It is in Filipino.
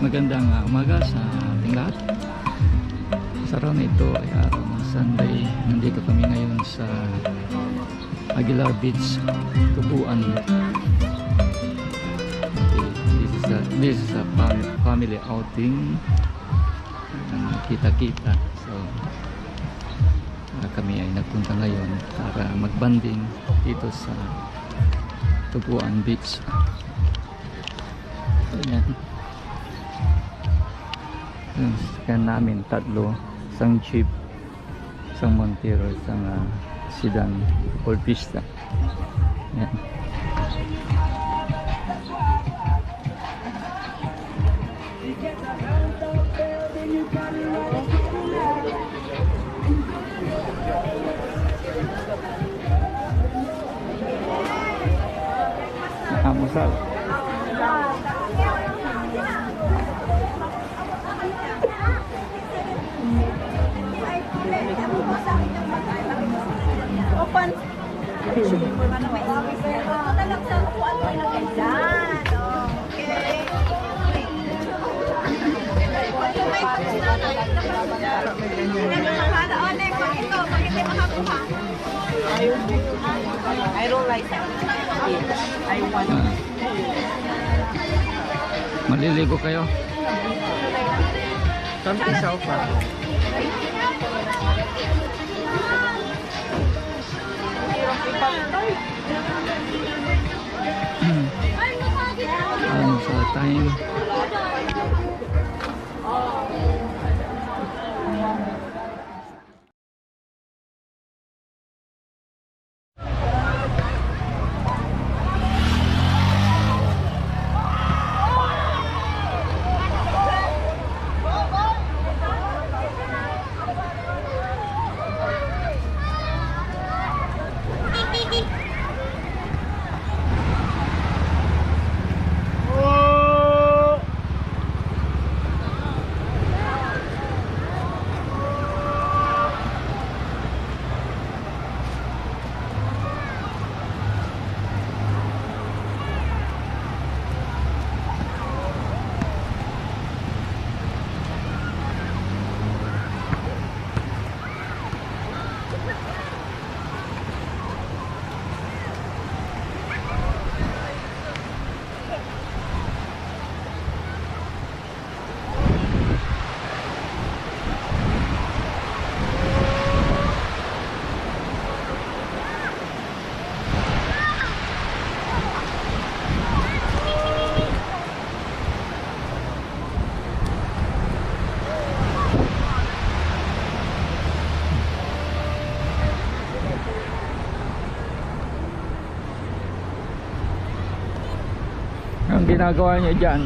Magandang umaga sa ating lahat. Sa araw na ito ay araw ng Sunday. Nandito kami ngayon sa Aguilar Beach, Tubuan. Okay, this is a family outing. Kita-kita. So kami ay nagpunta ngayon para magbanding dito sa Tubuan Beach. Ayan. Yung sasakyan namin tatlo, isang jeep, isang Montero, isang sedan, Ford Fiesta. Ayan. Nakamusal. Open. Ito na lang sa upuan mo ilagay dyan. Okay. May tapos na na. Pag hindi makakuha. I don't like that. I want. Maliligo kayo? Something so far. Sa time. Ang ginagawa niyo dyan?